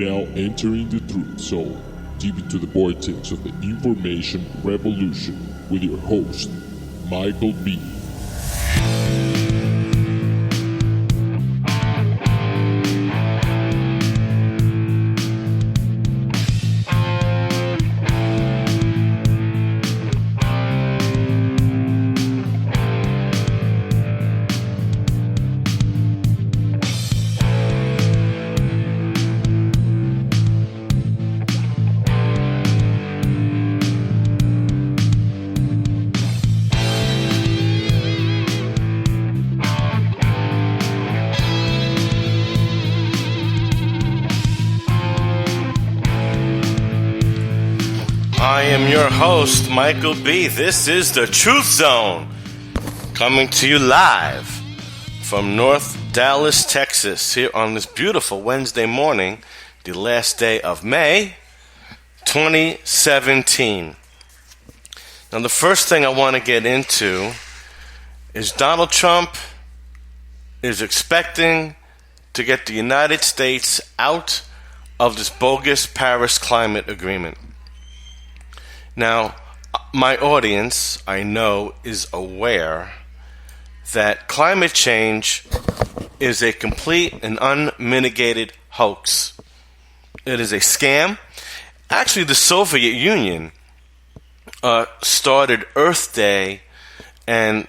now entering the truth zone, deep into the vortex of the information revolution with your host, Michael B. I am your host, Michael B. This is the Truth Zone, coming to you live from North Dallas, Texas, here on this beautiful Wednesday morning, the last day of May 2017. Now, the first thing I want to get into is Donald Trump is expecting to get the United States out of this bogus Paris climate agreement. Now, my audience, I know, is aware that climate change is a complete and unmitigated hoax. It is a scam. Actually, the Soviet Union started Earth Day and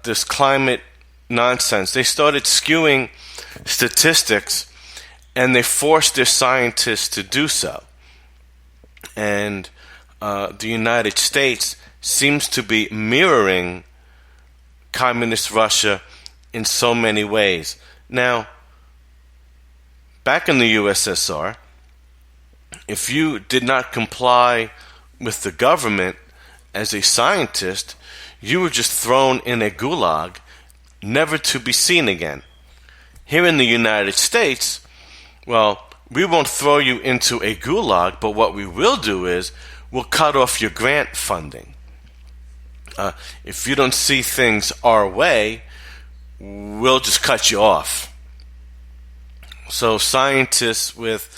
this climate nonsense. They started skewing statistics, and they forced their scientists to do so. And the United States seems to be mirroring communist Russia in so many ways. Now, back in the USSR, if you did not comply with the government as a scientist, you were just thrown in a gulag, never to be seen again. Here in the United States, well, we won't throw you into a gulag, but what we will do is we'll cut off your grant funding. If you don't see things our way, we'll just cut you off. So scientists with,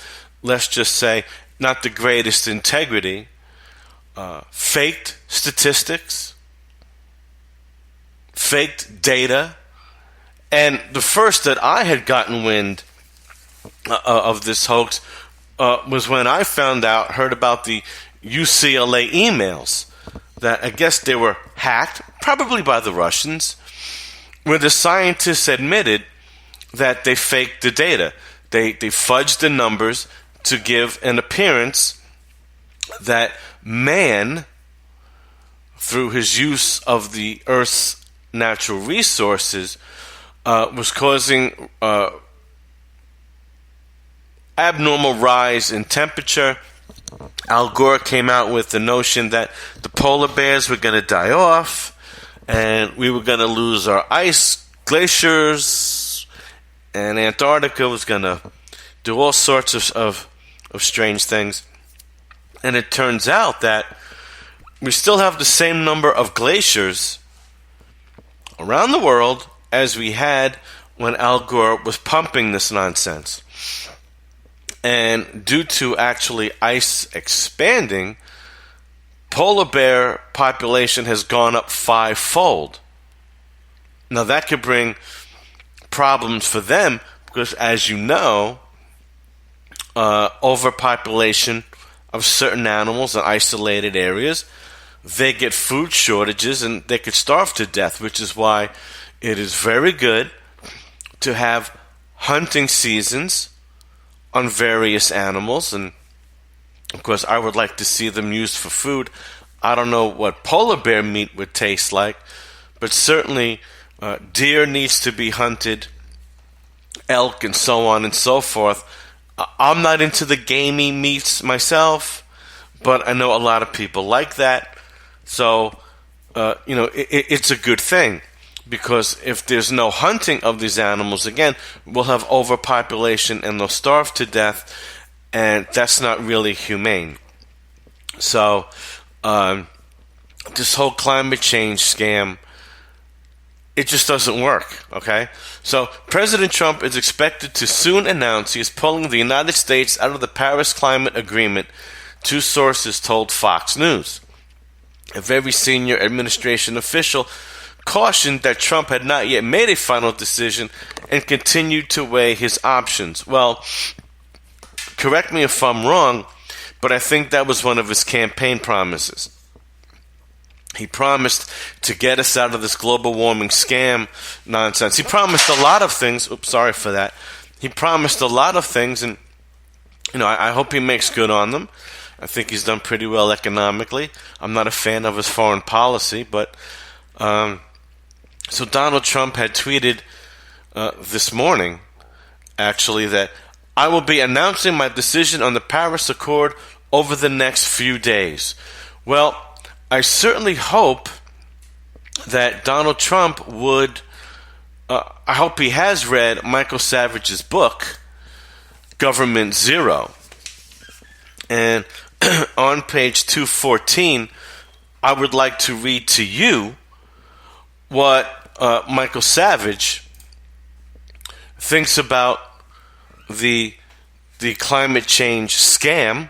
let's just say, not the greatest integrity, faked statistics, faked data, and the first that I had gotten wind of this hoax was when I heard about the UCLA emails that I guess they were hacked, probably by the Russians, where the scientists admitted that they faked the data. They fudged the numbers to give an appearance that man, through his use of the Earth's natural resources, was causing abnormal rise in temperature. Al Gore came out with the notion that the polar bears were going to die off, and we were going to lose our ice glaciers, and Antarctica was going to do all sorts of strange things. And it turns out that we still have the same number of glaciers around the world as we had when Al Gore was pumping this nonsense. And due to actually ice expanding, polar bear population has gone up 5-fold. Now that could bring problems for them because, as you know, overpopulation of certain animals in isolated areas, they get food shortages and they could starve to death, which is why it is very good to have hunting seasons on various animals. And of course I would like to see them used for food. I don't know what polar bear meat would taste like, but certainly deer needs to be hunted, elk, and so on and so forth. I'm not into the gamey meats myself, but I know a lot of people like that. So it's a good thing, because if there's no hunting of these animals, again, we'll have overpopulation and they'll starve to death, and that's not really humane. So this whole climate change scam it just doesn't work, okay? So President Trump is expected to soon announce he is pulling the United States out of the Paris Climate Agreement, two sources told Fox News. A very senior administration official cautioned that Trump had not yet made a final decision and continued to weigh his options. Well, correct me if I'm wrong, but I think that was one of his campaign promises. He promised to get us out of this global warming scam nonsense. He promised a lot of things. Oops, sorry for that. He promised a lot of things, and I hope he makes good on them. I think he's done pretty well economically. I'm not a fan of his foreign policy, but so Donald Trump had tweeted this morning, actually, that I will be announcing my decision on the Paris Accord over the next few days. Well, I certainly hope that Donald Trump would, I hope he has read Michael Savage's book, Government Zero. And on page 214, I would like to read to you what Michael Savage thinks about the climate change scam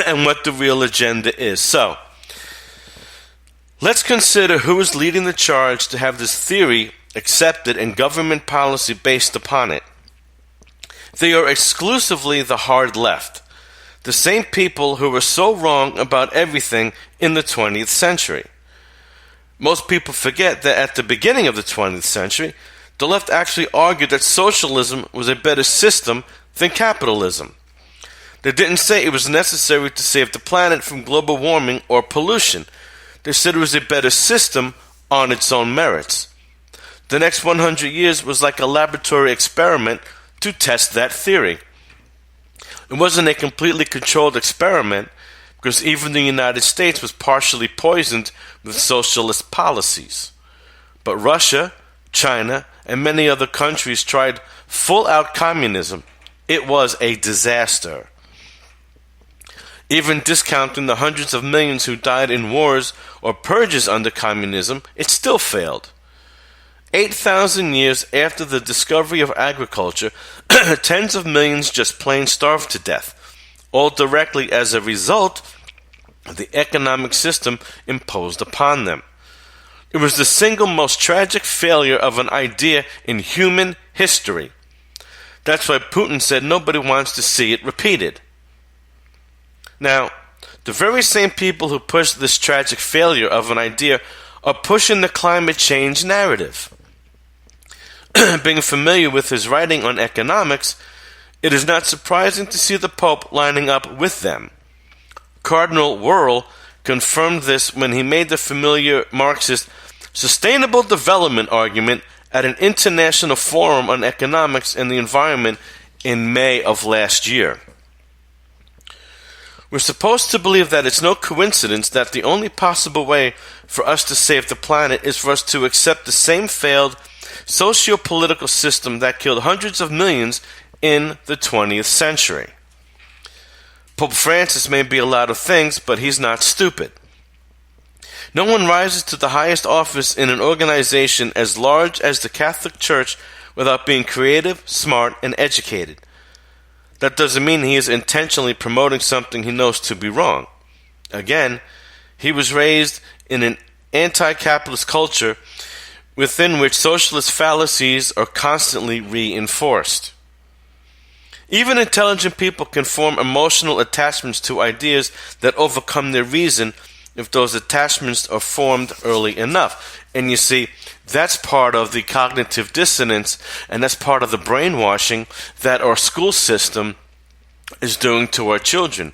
and what the real agenda is. So, let's consider who is leading the charge to have this theory accepted and government policy based upon it. They are exclusively the hard left, the same people who were so wrong about everything in the 20th century. Most people forget that at the beginning of the 20th century, the left actually argued that socialism was a better system than capitalism. They didn't say it was necessary to save the planet from global warming or pollution. They said it was a better system on its own merits. The next 100 years was like a laboratory experiment to test that theory. It wasn't a completely controlled experiment because even the United States was partially poisoned with socialist policies. But Russia, China, and many other countries tried full-out communism. It was a disaster. Even discounting the hundreds of millions who died in wars or purges under communism, it still failed. 8,000 years after the discovery of agriculture, tens of millions just plain starved to death, all directly as a result of the economic system imposed upon them. It was the single most tragic failure of an idea in human history. That's why Putin said nobody wants to see it repeated. Now, the very same people who push this tragic failure of an idea are pushing the climate change narrative. Being familiar with his writing on economics, it is not surprising to see the Pope lining up with them. Cardinal Wuerl confirmed this when he made the familiar Marxist sustainable development argument at an international forum on economics and the environment in May of last year. We're supposed to believe that it's no coincidence that the only possible way for us to save the planet is for us to accept the same failed socio-political system that killed hundreds of millions in the 20th century. Pope Francis may be a lot of things, but he's not stupid. No one rises to the highest office in an organization as large as the Catholic Church without being creative, smart, and educated. That doesn't mean he is intentionally promoting something he knows to be wrong. Again, he was raised in an anti-capitalist culture within which socialist fallacies are constantly reinforced. Even intelligent people can form emotional attachments to ideas that overcome their reason if those attachments are formed early enough. And you see, that's part of the cognitive dissonance, and that's part of the brainwashing that our school system is doing to our children.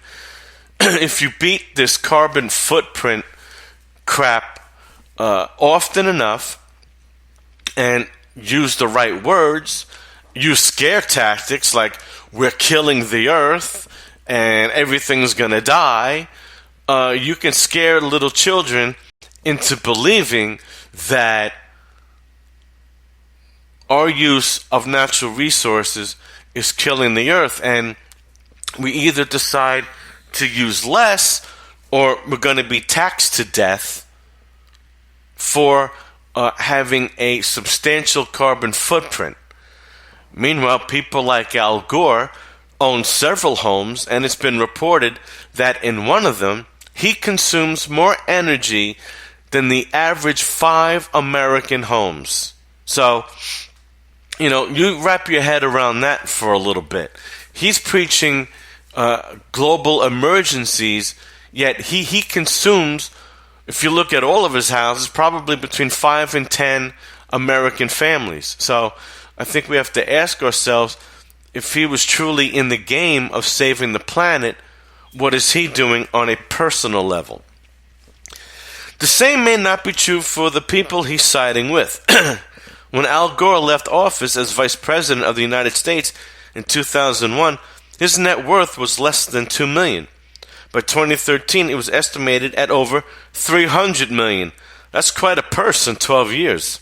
If you beat this carbon footprint crap often enough and use the right words, use scare tactics like we're killing the earth and everything's going to die, you can scare little children into believing that our use of natural resources is killing the earth, and we either decide to use less or we're going to be taxed to death for having a substantial carbon footprint. Meanwhile, people like Al Gore own several homes, and it's been reported that in one of them, he consumes more energy than the average 5 American homes. So, you wrap your head around that for a little bit. He's preaching global emergencies, yet he consumes, if you look at all of his houses, probably between 5 and 10 American families. So I think we have to ask ourselves, if he was truly in the game of saving the planet, what is he doing on a personal level? The same may not be true for the people he's siding with. When Al Gore left office as Vice President of the United States in 2001, his net worth was less than $2 million. By 2013, it was estimated at over $300 million. That's quite a purse in 12 years.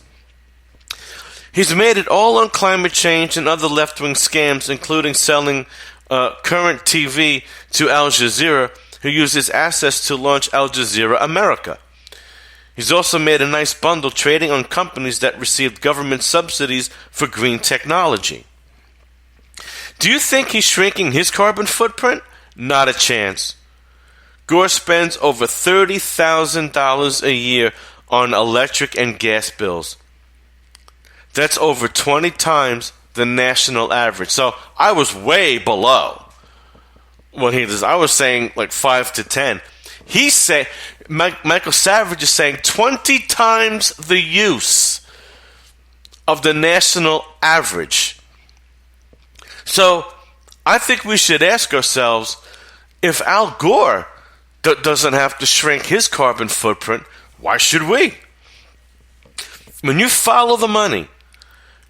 He's made it all on climate change and other left-wing scams, including selling current TV to Al Jazeera, who used his assets to launch Al Jazeera America. He's also made a nice bundle trading on companies that received government subsidies for green technology. Do you think he's shrinking his carbon footprint? Not a chance. Gore spends over $30,000 a year on electric and gas bills. That's over 20 times the national average. So I was way below what he does. I was saying like 5 to 10. He's saying, Michael Savage is saying 20 times the use of the national average. So I think we should ask ourselves, if Al Gore doesn't have to shrink his carbon footprint, why should we? When you follow the money,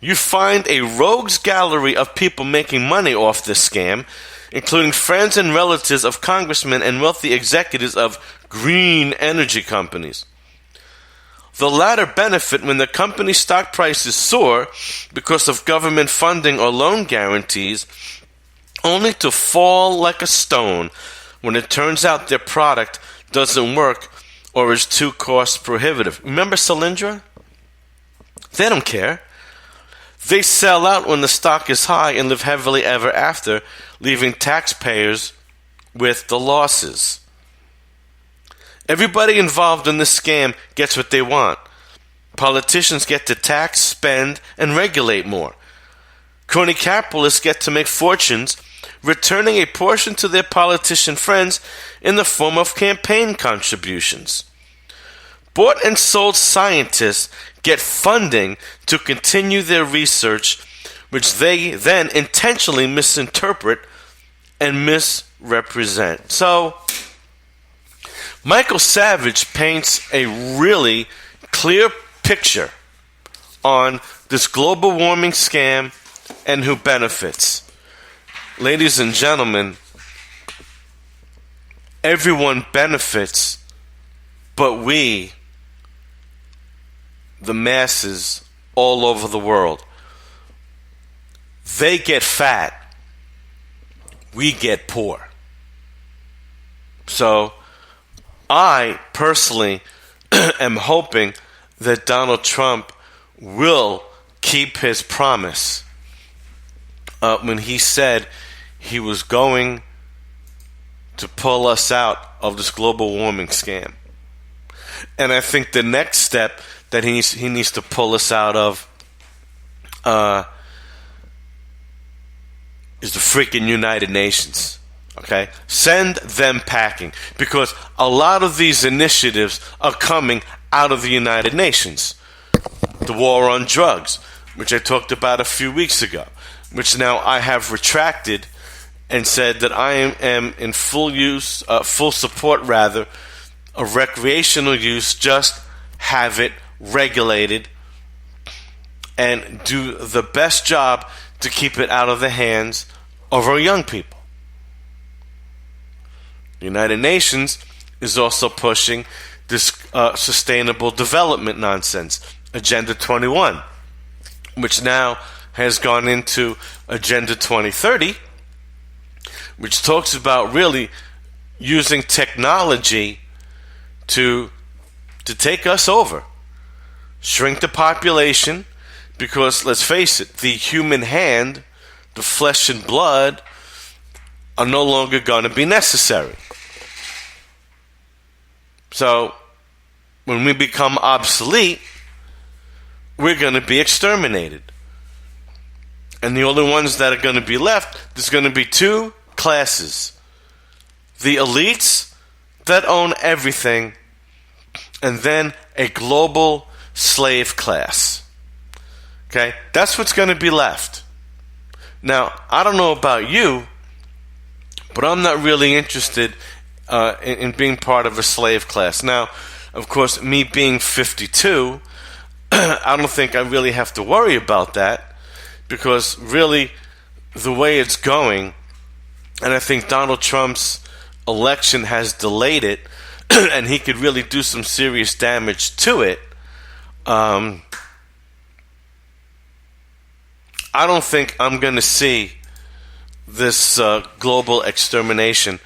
you find a rogues gallery of people making money off this scam, including friends and relatives of congressmen and wealthy executives of green energy companies. The latter benefit when the company's stock prices soar because of government funding or loan guarantees, only to fall like a stone when it turns out their product doesn't work or is too cost prohibitive. Remember Solyndra? They don't care. They sell out when the stock is high and live happily ever after, leaving taxpayers with the losses. Everybody involved in this scam gets what they want. Politicians get to tax, spend, and regulate more. Crony capitalists get to make fortunes, returning a portion to their politician friends in the form of campaign contributions. Bought and sold scientists get funding to continue their research, which they then intentionally misinterpret and misrepresent. So, Michael Savage paints a really clear picture on this global warming scam and who benefits. Ladies and gentlemen, everyone benefits, but we, the masses all over the world. They get fat, we get poor. So I personally am hoping that Donald Trump will keep his promise when he said he was going to pull us out of this global warming scam. And I think the next step that he needs to pull us out of is the freaking United Nations. Okay? Send them packing, because a lot of these initiatives are coming out of the United Nations. The war on drugs, which I talked about a few weeks ago, which now I have retracted and said that I am in full support of recreational use. Just have it regulated and do the best job to keep it out of the hands of our young people. The United Nations is also pushing this sustainable development nonsense, Agenda 21, which now has gone into Agenda 2030, which talks about really using technology to take us over. shrink the population, because let's face it, the human hand, the flesh and blood, are no longer going to be necessary. So, when we become obsolete, we're going to be exterminated. And the only ones that are going to be left, there's going to be two classes. The elites that own everything, and then a global slave class. Okay? That's what's going to be left. Now, I don't know about you, but I'm not really interested in being part of a slave class. Now, of course, me being 52, I don't think I really have to worry about that, because really the way it's going, and I think Donald Trump's election has delayed it, and he could really do some serious damage to it. I don't think I'm going to see this global extermination,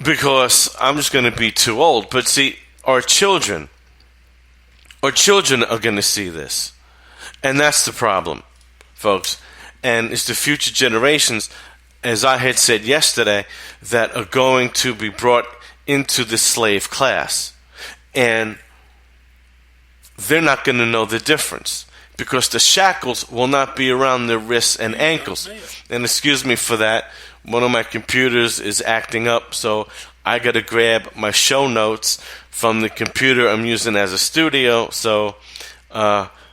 because I'm just going to be too old. But see, our children are going to see this. And that's the problem, folks. And it's the future generations, as I had said yesterday, that are going to be brought into the slave class. And they're not going to know the difference, because the shackles will not be around their wrists and ankles. And excuse me for that, one of my computers is acting up, so I got to grab my show notes from the computer I'm using as a studio, so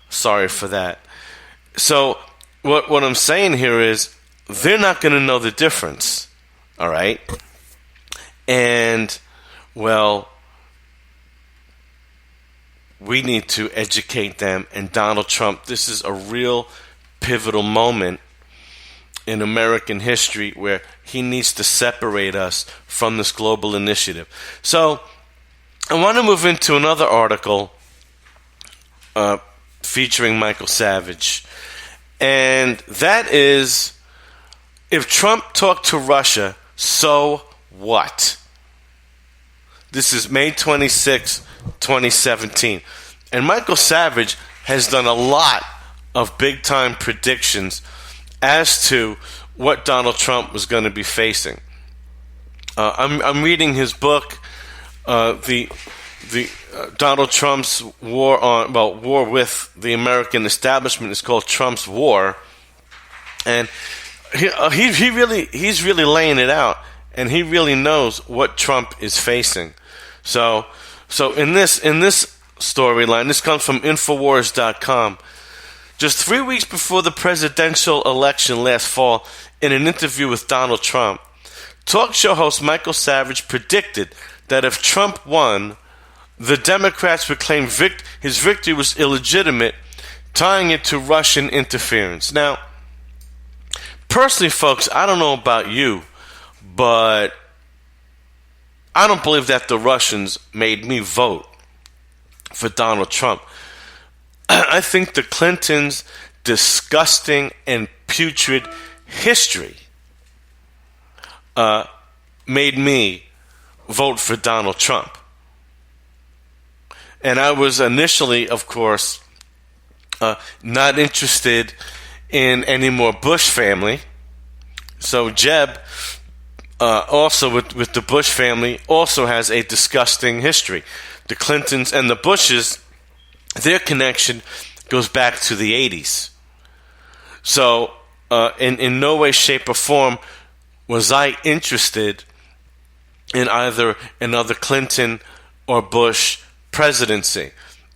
sorry for that. So what I'm saying here is, they're not going to know the difference, all right? And, well, we need to educate them. And Donald Trump, this is a real pivotal moment in American history where he needs to separate us from this global initiative. So I want to move into another article featuring Michael Savage. And that is, if Trump talked to Russia, so what? This is May 26, 2017. And Michael Savage has done a lot of big-time predictions as to what Donald Trump was going to be facing. I'm reading his book, the Donald Trump's war with the American establishment is called Trump's War, and he's really laying it out, and he really knows what Trump is facing. So in this storyline, this comes from Infowars.com. Just 3 weeks before the presidential election last fall, in an interview with Donald Trump, talk show host Michael Savage predicted that if Trump won, the Democrats would claim his victory was illegitimate, tying it to Russian interference. Now, personally, folks, I don't know about you, but I don't believe that the Russians made me vote for Donald Trump. I think the Clintons' disgusting and putrid history made me vote for Donald Trump. And I was initially, of course, not interested in any more Bush family. So Jeb, also with the Bush family, also has a disgusting history. The Clintons and the Bushes, their connection goes back to the 80s. So in no way, shape, or form was I interested in either another Clinton or Bush presidency.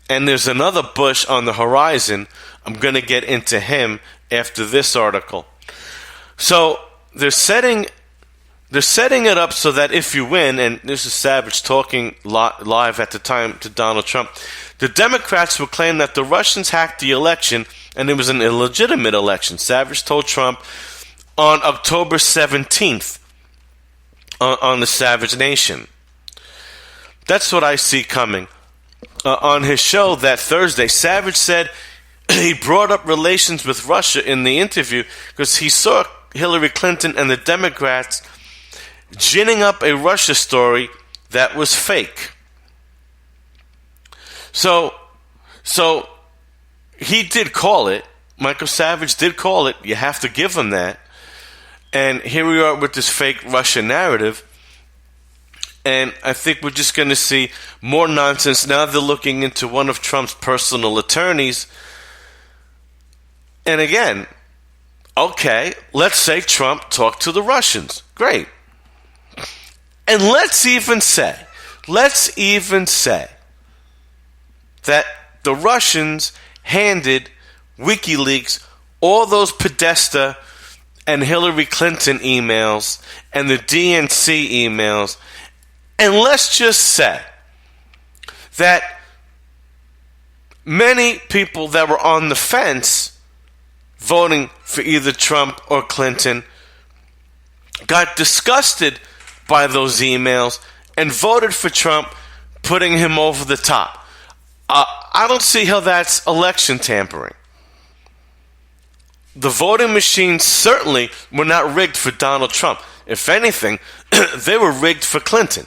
And there's another Bush on the horizon. I'm going to get into him after this article. So they're setting it up so that if you win, and this is Savage talking live at the time to Donald Trump, the Democrats will claim that the Russians hacked the election and it was an illegitimate election. Savage told Trump on October 17th on the Savage Nation. That's what I see coming. On his show that Thursday, Savage said he brought up relations with Russia in the interview because he saw Hillary Clinton and the Democrats ginning up a Russia story that was fake. So So he did call it. Michael Savage did call it. You have to give him that. And here we are with this fake Russia narrative. And I think we're just going to see more nonsense. Now they're looking into one of Trump's personal attorneys. And again, okay, let's say Trump talked to the Russians. Great. And let's even say that the Russians handed WikiLeaks all those Podesta and Hillary Clinton emails and the DNC emails. And let's just say that many people that were on the fence voting for either Trump or Clinton got disgusted by those emails and voted for Trump, putting him over the top. I don't see how that's election tampering. The voting machines certainly were not rigged for Donald Trump. If anything, they were rigged for Clinton.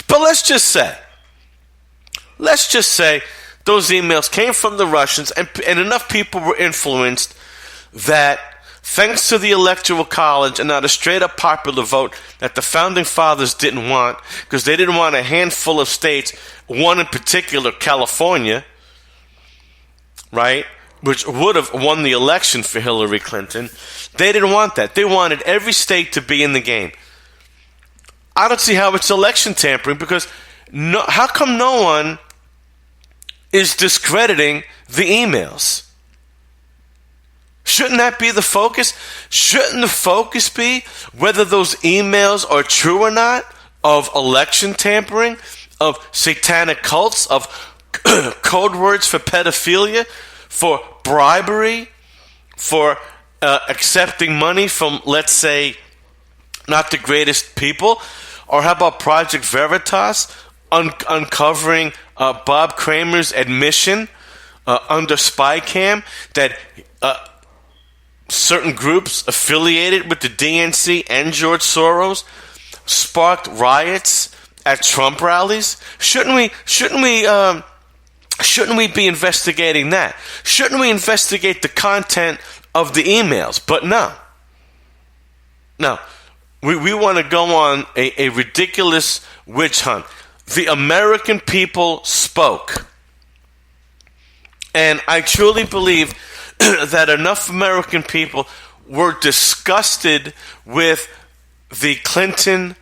But let's just say those emails came from the Russians and enough people were influenced that thanks to the Electoral College and not a straight-up popular vote that the Founding Fathers didn't want, because they didn't want a handful of states, one in particular, California, right, which would have won the election for Hillary Clinton. They didn't want that. They wanted every state to be in the game. I don't see how it's election tampering, because how come no one is discrediting the emails? Shouldn't that be the focus? Shouldn't the focus be whether those emails are true or not, of election tampering, of satanic cults, of code words for pedophilia, for bribery, for accepting money from, let's say, not the greatest people? Or how about Project Veritas uncovering Bob Kramer's admission under spy cam that certain groups affiliated with the DNC and George Soros sparked riots at Trump rallies? Shouldn't we be investigating that? Shouldn't we investigate the content of the emails? But no. We want to go on a ridiculous witch hunt. The American people spoke. And I truly believe that enough American people were disgusted with the Clinton,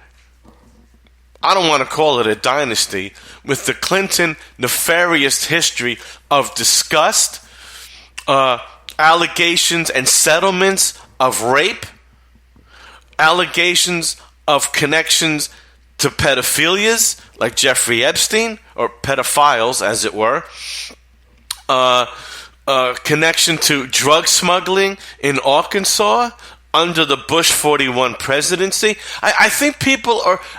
I don't want to call it a dynasty, with the Clinton nefarious history of disgust, allegations and settlements of rape, allegations of connections to pedophilias like Jeffrey Epstein, or pedophiles as it were, connection to drug smuggling in Arkansas under the Bush 41 presidency. I think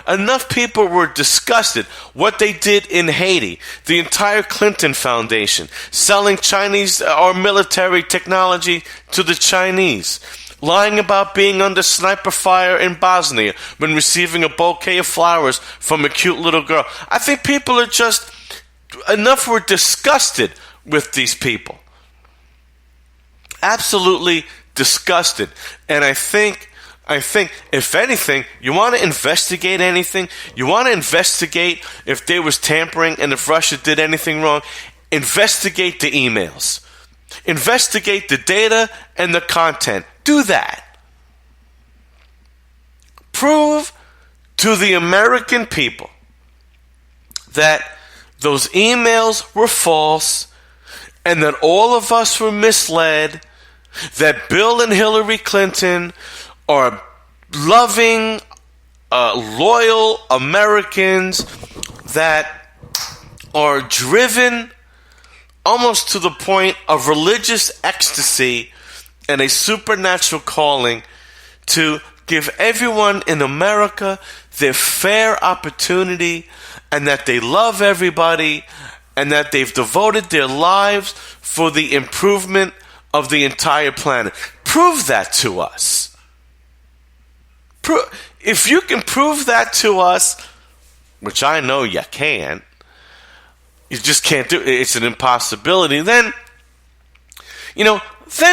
enough people were disgusted. What they did in Haiti, the entire Clinton Foundation, selling Chinese or military technology to the Chinese, lying about being under sniper fire in Bosnia when receiving a bouquet of flowers from a cute little girl. I think people are just, enough were disgusted with these people. Absolutely disgusted. And I think if anything, you want to investigate anything, you want to investigate if there was tampering and if Russia did anything wrong, investigate the emails. Investigate the data and the content. Do that. Prove to the American people that those emails were false and that all of us were misled, that Bill and Hillary Clinton are loving, loyal Americans that are driven almost to the point of religious ecstasy and a supernatural calling to give everyone in America their fair opportunity, and that they love everybody, and that they've devoted their lives for the improvement of the entire planet. Prove that to us. If you can prove that to us, which I know you can, You just can't do it. It's an impossibility. Then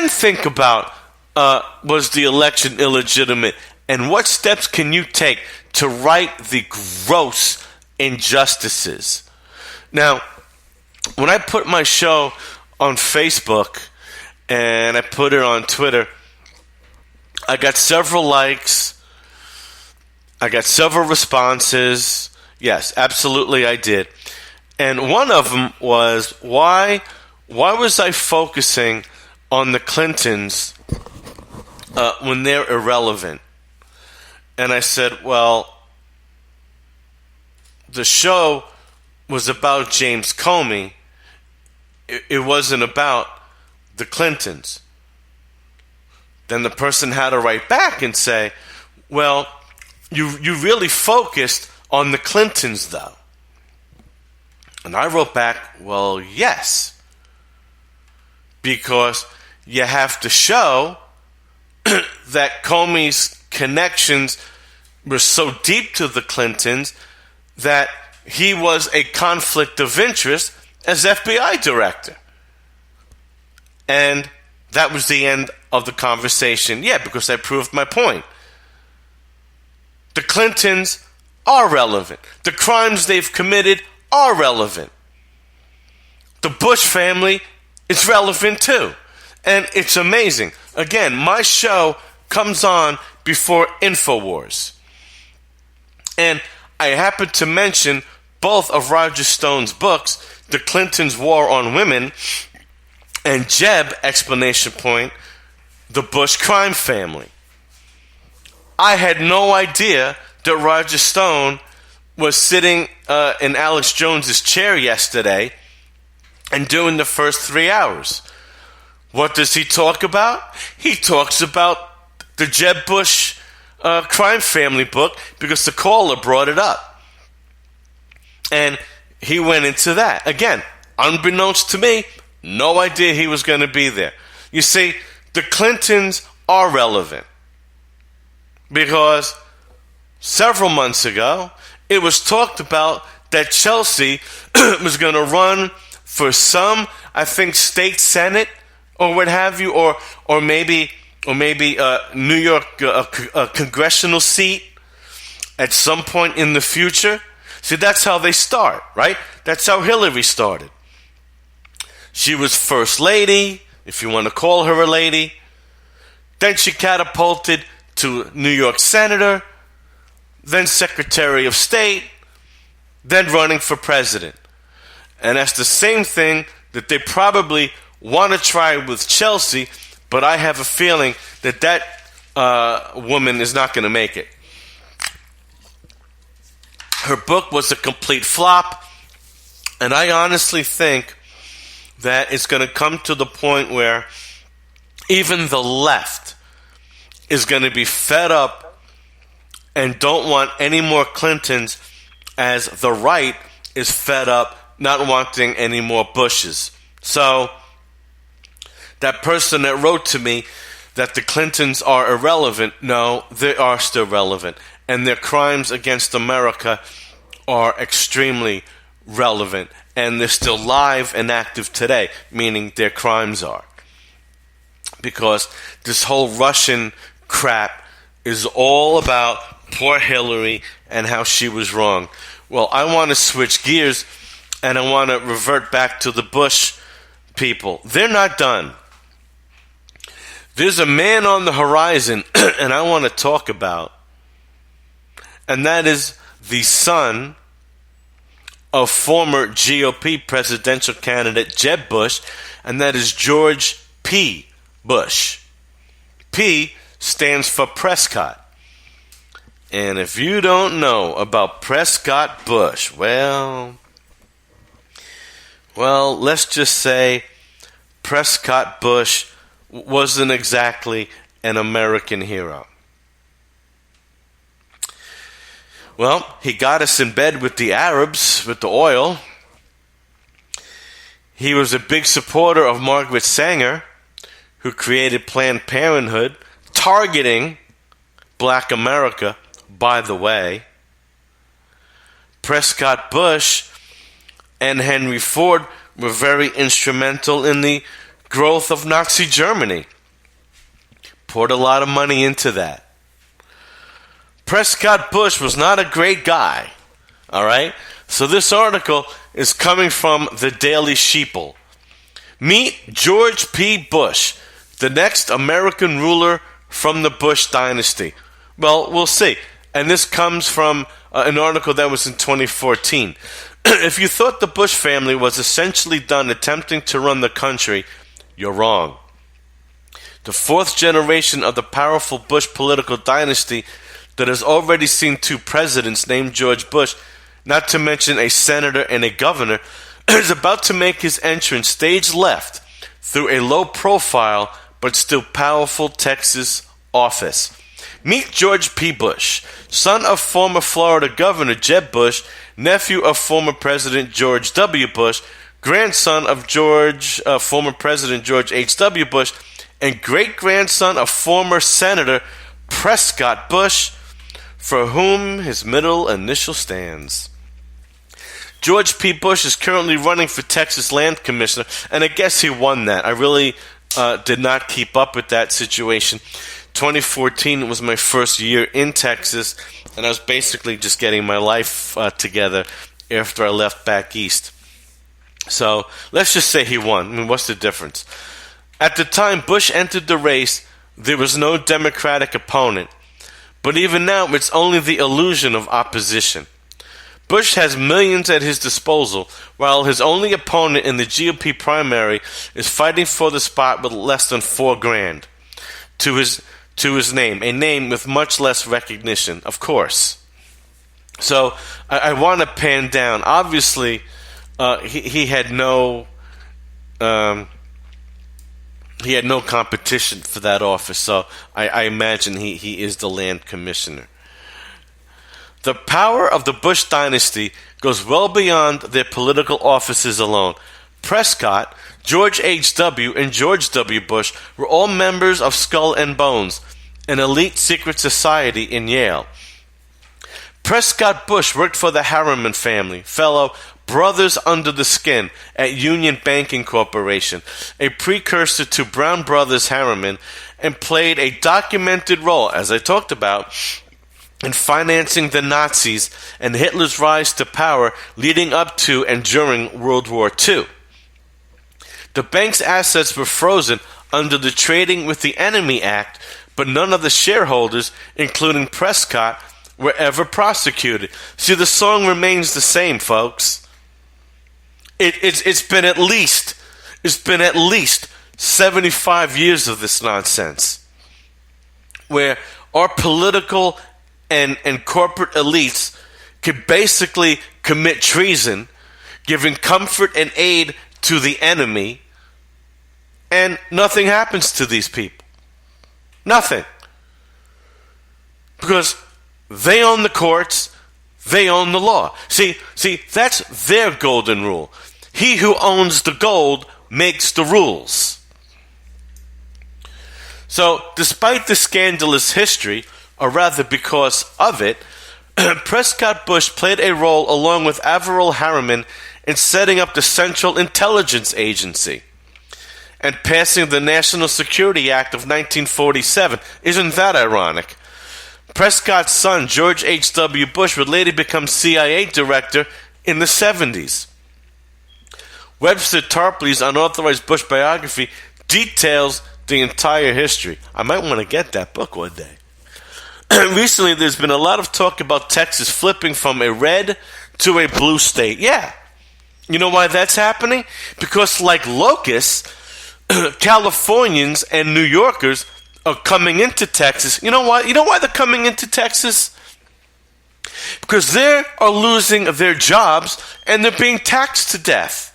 think about, was the election illegitimate? And what steps can you take to right the gross injustices? Now, when I put my show on Facebook and I put it on Twitter, I got several likes. I got several responses. Yes, absolutely I did. And one of them was, why was I focusing on the Clintons when they're irrelevant? And I said, well, the show was about James Comey. It wasn't about the Clintons. Then the person had to write back and say, well, you really focused on the Clintons, though. And I wrote back, well, yes. Because you have to show that Comey's connections were so deep to the Clintons that he was a conflict of interest as FBI director. And that was the end of the conversation. Yeah, because I proved my point. The Clintons are relevant. The crimes they've committed are relevant. The Bush family is relevant too. And it's amazing. Again, my show comes on before InfoWars. And I happen to mention both of Roger Stone's books, The Clintons' War on Women, and Jeb, exclamation point, The Bush Crime Family. I had no idea that Roger Stone was sitting in Alex Jones's chair yesterday and doing the first 3 hours. What does he talk about? He talks about the Jeb Bush crime family book because the caller brought it up. And he went into that. Again, unbeknownst to me, no idea he was going to be there. You see, the Clintons are relevant because several months ago, it was talked about that Chelsea was going to run for some, I think, state senate or what have you, or maybe New York a congressional seat at some point in the future. See, that's how they start, right? That's how Hillary started. She was first lady, if you want to call her a lady. Then she catapulted to New York senator, then secretary of state, then running for president. And that's the same thing that they probably want to try with Chelsea, but I have a feeling that woman is not going to make it. Her book was a complete flop, and I honestly think that it's going to come to the point where even the left is going to be fed up and don't want any more Clintons, as the right is fed up not wanting any more Bushes. So that person that wrote to me that the Clintons are irrelevant, no, they are still relevant. And their crimes against America are extremely relevant. And they're still live and active today, meaning their crimes are. Because this whole Russian crap is all about poor Hillary and how she was wrong. Well, I want to switch gears and I want to revert back to the Bush people. They're not done. There's a man on the horizon and I want to talk about, and that is the son of former GOP presidential candidate Jeb Bush, and that is George P. Bush. P stands for Prescott. And if you don't know about Prescott Bush, well, let's just say Prescott Bush wasn't exactly an American hero. Well, he got us in bed with the Arabs, with the oil. He was a big supporter of Margaret Sanger, who created Planned Parenthood, targeting Black America, by the way. Prescott Bush and Henry Ford were very instrumental in the growth of Nazi Germany. Poured a lot of money into that. Prescott Bush was not a great guy. All right? So this article is coming from the Daily Sheeple. Meet George P. Bush, the next American ruler from the Bush dynasty. Well, we'll see. And this comes from an article that was in 2014. If you thought the Bush family was essentially done attempting to run the country, you're wrong. The fourth generation of the powerful Bush political dynasty that has already seen two presidents named George Bush, not to mention a senator and a governor, is about to make his entrance stage left through a low-profile but still powerful Texas office. Meet George P. Bush, son of former Florida Governor Jeb Bush, nephew of former President George W. Bush, grandson of former President George H.W. Bush, and great-grandson of former Senator Prescott Bush, for whom his middle initial stands. George P. Bush is currently running for Texas Land Commissioner, and I guess he won that. I really did not keep up with that situation. 2014 was my first year in Texas, and I was basically just getting my life together after I left back east. So let's just say he won. I mean, what's the difference? At the time Bush entered the race, there was no Democratic opponent. But even now, it's only the illusion of opposition. Bush has millions at his disposal, while his only opponent in the GOP primary is fighting for the spot with less than $4,000 to his name, a name with much less recognition, of course. So I want to pan down. Obviously, he had no competition for that office, so I imagine he is the land commissioner. The power of the Bush dynasty goes well beyond their political offices alone. Prescott, George H.W., and George W. Bush were all members of Skull and Bones, an elite secret society in Yale. Prescott Bush worked for the Harriman family, fellow Brothers Under the Skin at Union Banking Corporation, a precursor to Brown Brothers Harriman, and played a documented role, as I talked about, in financing the Nazis and Hitler's rise to power leading up to and during World War II. The bank's assets were frozen under the Trading with the Enemy Act, but none of the shareholders, including Prescott, were ever prosecuted. See, the song remains the same, folks. It's been at least 75 years of this nonsense, where our political and corporate elites can basically commit treason, giving comfort and aid to the enemy, and nothing happens to these people. Nothing. Because they own the courts, they own the law. See, that's their golden rule. He who owns the gold makes the rules. So, despite the scandalous history, or rather because of it, Prescott Bush played a role along with Averell Harriman in setting up the Central Intelligence Agency and passing the National Security Act of 1947. Isn't that ironic? Prescott's son, George H.W. Bush, would later become CIA director in the 70s. Webster Tarpley's unauthorized Bush biography details the entire history. I might want to get that book one day. Recently, there's been a lot of talk about Texas flipping from a red to a blue state. Yeah. You know why that's happening? Because like locusts, Californians and New Yorkers are coming into Texas. You know why? You know why they're coming into Texas? Because they are losing their jobs and they're being taxed to death.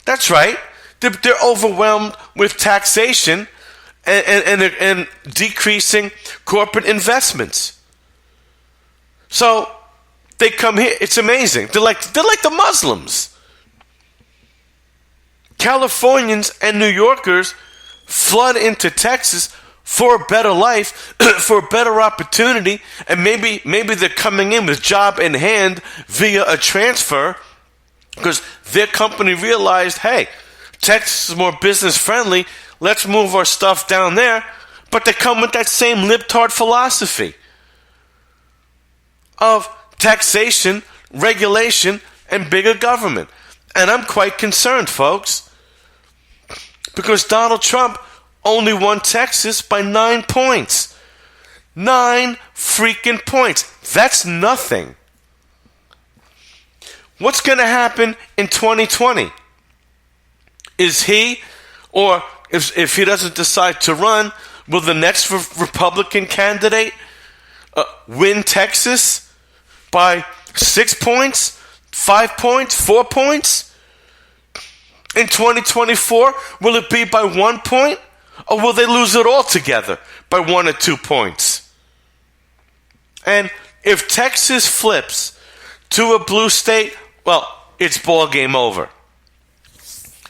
That's right. They're overwhelmed with taxation and decreasing corporate investments. So they come here. It's amazing. They're like the Muslims. Californians and New Yorkers flood into Texas for a better life, for a better opportunity, and maybe they're coming in with job in hand via a transfer Because their company realized, hey, Texas is more business friendly. Let's move our stuff down there. But they come with that same libtard philosophy of taxation, regulation, and bigger government. And I'm quite concerned, folks, because Donald Trump only won Texas by 9 points. 9 freaking points. That's nothing. What's going to happen in 2020? Is he, or if he doesn't decide to run, will the next Republican candidate win Texas by 6 points, 5 points, 4 points? In 2024, will it be by 1 point? Or will they lose it altogether by 1 or 2 points? And if Texas flips to a blue state, well, it's ball game over.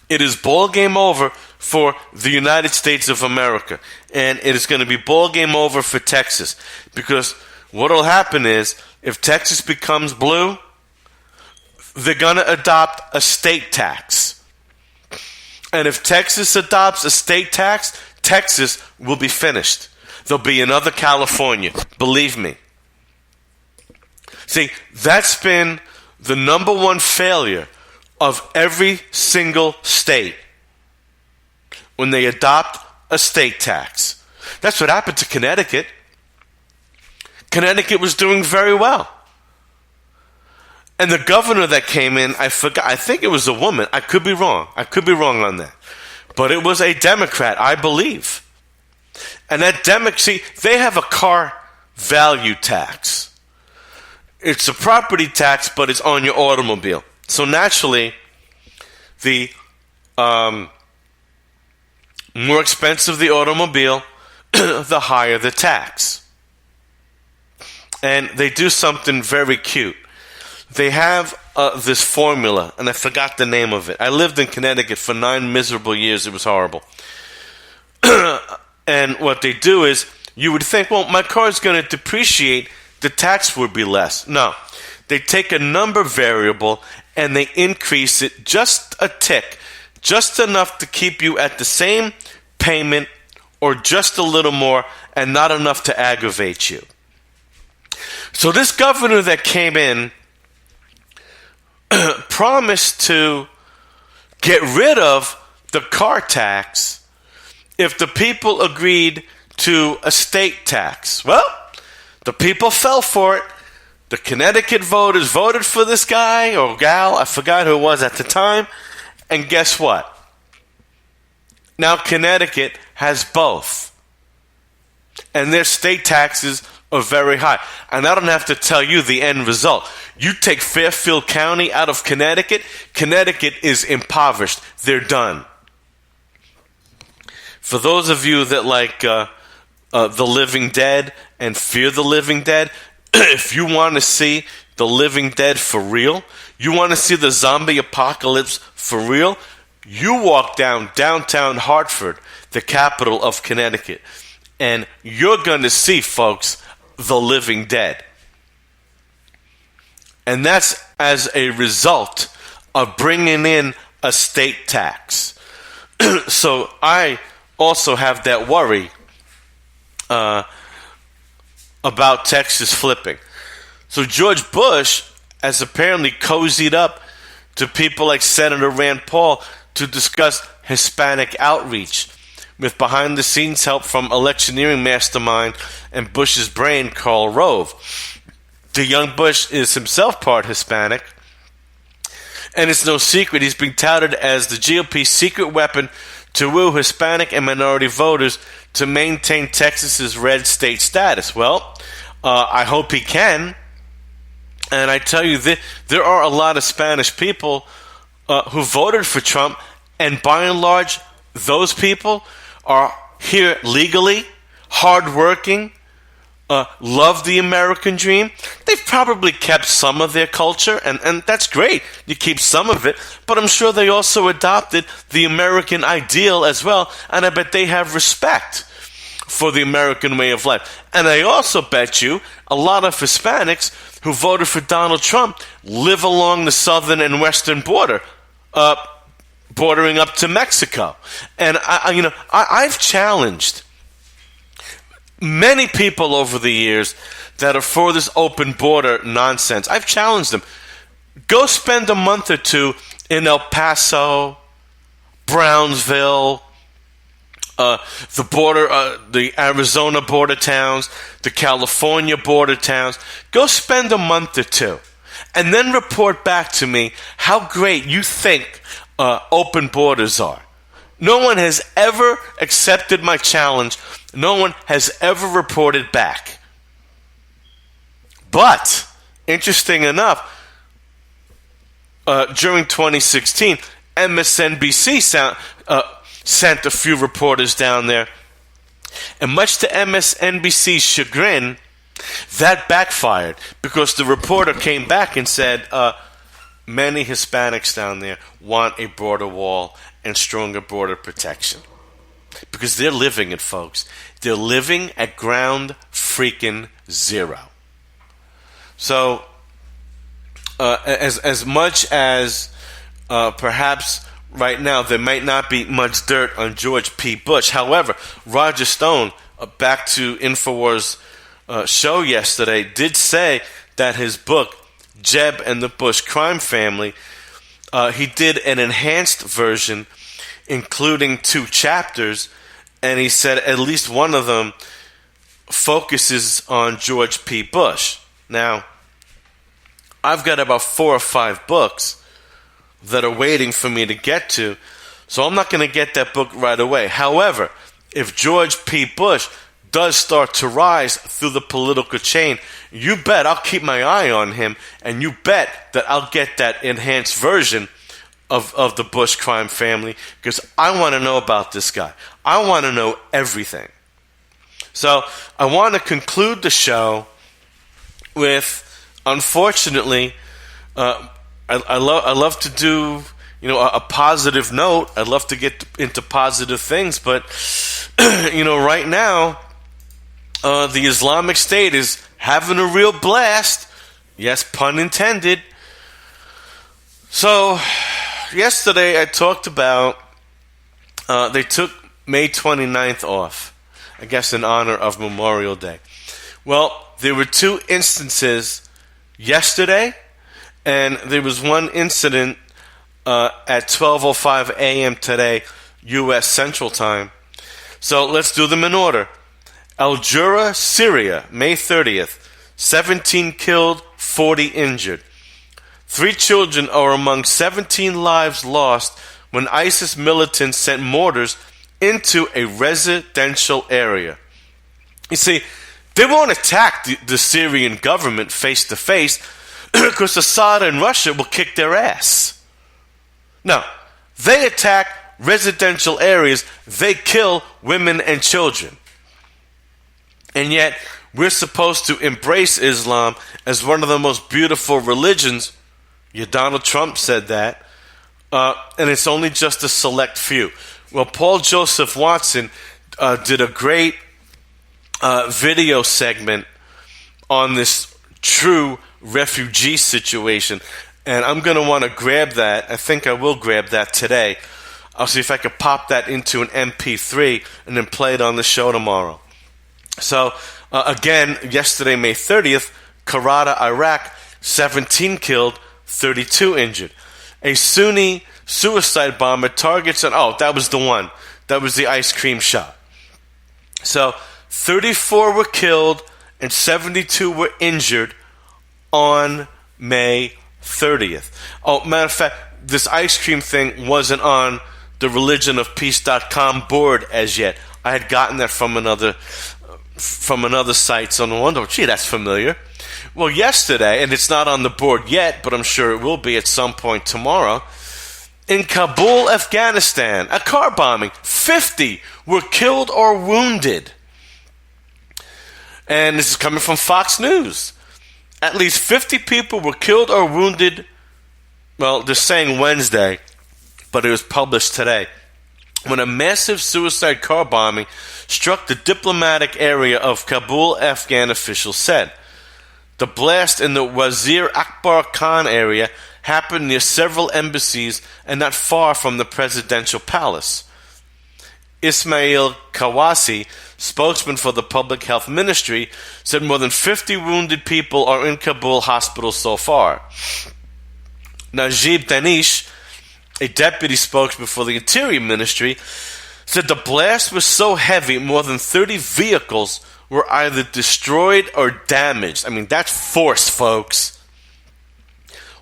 It is ball game over for the United States of America. And it is going to be ball game over for Texas. Because what will happen is, if Texas becomes blue, they're going to adopt a state tax. And if Texas adopts a state tax, Texas will be finished. There'll be another California. Believe me. See, that's been the number one failure of every single state when they adopt a state tax. That's what happened to Connecticut. Connecticut was doing very well. And the governor that came in, I think it was a woman. I could be wrong. On that. But it was a Democrat, I believe. And that see, they have a car value tax. It's a property tax, but it's on your automobile. So naturally, the more expensive the automobile, the higher the tax. And they do something very cute. They have this formula, and I forgot the name of it. I lived in Connecticut for 9 miserable years. It was horrible. And what they do is, you would think, well, my car is going to depreciate, the tax would be less. No. They take a number variable, and they increase it just a tick, just enough to keep you at the same payment, or just a little more, and not enough to aggravate you. So this governor that came in promised to get rid of the car tax if the people agreed to a state tax. Well, the people fell for it. The Connecticut voters voted for this guy or gal, I forgot who it was at the time, and guess what? Now Connecticut has both. And their state taxes are very high. And I don't have to tell you the end result. You take Fairfield County out of Connecticut, Connecticut is impoverished. They're done. For those of you that like The Living Dead and Fear the Living Dead, if you want to see The Living Dead for real, you want to see the zombie apocalypse for real, you walk down downtown Hartford, the capital of Connecticut, and you're going to see, folks, The Living Dead. And that's as a result of bringing in a state tax. So I also have that worry about Texas flipping. So George Bush has apparently cozied up to people like Senator Rand Paul to discuss Hispanic outreach, with behind-the-scenes help from electioneering mastermind and Bush's brain, Karl Rove. The young Bush is himself part Hispanic, and it's no secret he's being touted as the GOP's secret weapon to woo Hispanic and minority voters to maintain Texas's red state status. Well, I hope he can. And I tell you, there are a lot of Spanish people who voted for Trump, and by and large, those people are here legally, hardworking, love the American dream. They've probably kept some of their culture, and that's great. You keep some of it, but I'm sure they also adopted the American ideal as well, and I bet they have respect for the American way of life. And I also bet you a lot of Hispanics who voted for Donald Trump live along the southern and western border, bordering up to Mexico. And I've challenged many people over the years that are for this open border nonsense. I've challenged them. Go spend a month or two in El Paso, Brownsville, the border, the Arizona border towns, the California border towns. Go spend a month or two, and then report back to me how great you think open borders are. No one has ever accepted my challenge. No one has ever reported back. But, interesting enough, during 2016, MSNBC sent a few reporters down there. And much to MSNBC's chagrin, that backfired because the reporter came back and said, many Hispanics down there want a broader wall and stronger border protection. Because they're living it, folks. They're living at ground freaking zero. So, as much as perhaps right now there might not be much dirt on George P. Bush. However, Roger Stone, back to InfoWars' show yesterday, did say that his book, Jeb and the Bush Crime Family, he did an enhanced version, including 2 chapters, and he said at least one of them focuses on George P. Bush. Now, I've got about 4 or 5 books that are waiting for me to get to, so I'm not going to get that book right away. However, if George P. Bush does start to rise through the political chain, you bet I'll keep my eye on him, and you bet that I'll get that enhanced version of the Bush crime family, because I want to know about this guy. I want to know everything. So I want to conclude the show with, unfortunately, I love to do a positive note. I love to get into positive things, but right now the Islamic State is having a real blast. Yes, pun intended. So yesterday I talked about they took May 29th off, I guess in honor of Memorial Day. Well, there were 2 instances yesterday, and there was one incident at 12:05 a.m. today, U.S. Central Time. So let's do them in order. Al-Jura, Syria, May 30th, 17 killed, 40 injured. 3 children are among 17 lives lost when ISIS militants sent mortars into a residential area. You see, they won't attack the Syrian government face to face because Assad and Russia will kick their ass. No, they attack residential areas. They kill women and children. And yet, we're supposed to embrace Islam as one of the most beautiful religions. Yeah, Donald Trump said that. And it's only just a select few. Well, Paul Joseph Watson did a great video segment on this true refugee situation, and I'm going to want to grab that. I think I will grab that today. I'll see if I can pop that into an MP3 and then play it on the show tomorrow. So, again, yesterday, May 30th, Karada, Iraq, 17 killed, 32 injured. A Sunni suicide bomber targets that was the one. That was the ice cream shop. So, 34 were killed and 72 were injured on May 30th. Oh, matter of fact, this ice cream thing wasn't on the religionofpeace.com board as yet. I had gotten that from another site, so no wonder, gee, that's familiar. Well, yesterday, and it's not on the board yet, but I'm sure it will be at some point tomorrow, in Kabul, Afghanistan, a car bombing, 50 were killed or wounded. And this is coming from Fox News. At least 50 people were killed or wounded. Well, they're saying Wednesday, but it was published today, when a massive suicide car bombing struck the diplomatic area of Kabul, Afghan officials said. The blast in the Wazir Akbar Khan area happened near several embassies and not far from the presidential palace. Ismail Kawasi, spokesman for the Public Health Ministry, said more than 50 wounded people are in Kabul hospitals so far. Najib Danish, a deputy spokesman for the Interior Ministry, said the blast was so heavy more than 30 vehicles were either destroyed or damaged. I mean, that's force, folks.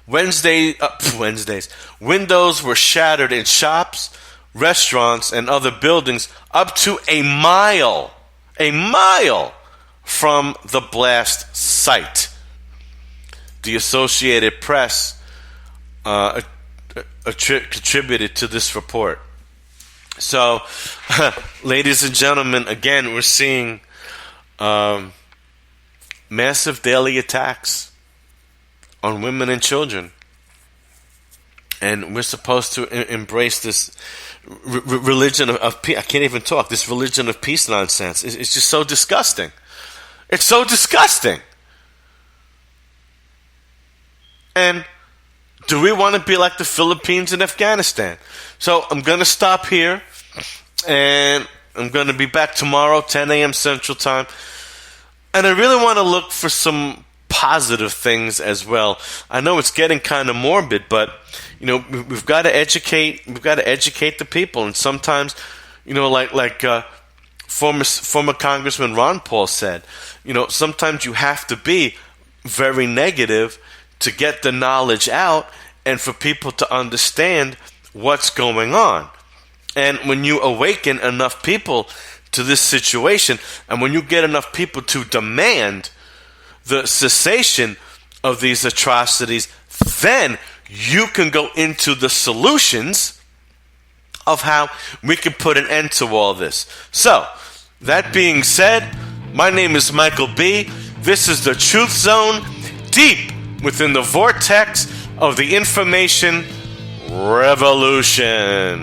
Wednesdays, windows were shattered in shops, restaurants, and other buildings up to a mile from the blast site. The Associated Press contributed to this report. So, ladies and gentlemen, again, we're seeing massive daily attacks on women and children. And we're supposed to embrace this religion of peace. I can't even talk. This religion of peace nonsense. It's just so disgusting. It's so disgusting. And do we want to be like the Philippines and Afghanistan? So I'm going to stop here. And I'm going to be back tomorrow, 10 a.m. Central Time. And I really want to look for some positive things as well. I know it's getting kind of morbid, but we've got to educate. We've got to educate the people. And sometimes, like former Congressman Ron Paul said, sometimes you have to be very negative to get the knowledge out and for people to understand what's going on. And when you awaken enough people to this situation, and when you get enough people to demand the cessation of these atrocities, then you can go into the solutions of how we can put an end to all this. So, that being said, my name is Michael B. This is the Truth Zone, deep within the vortex of the information revolution.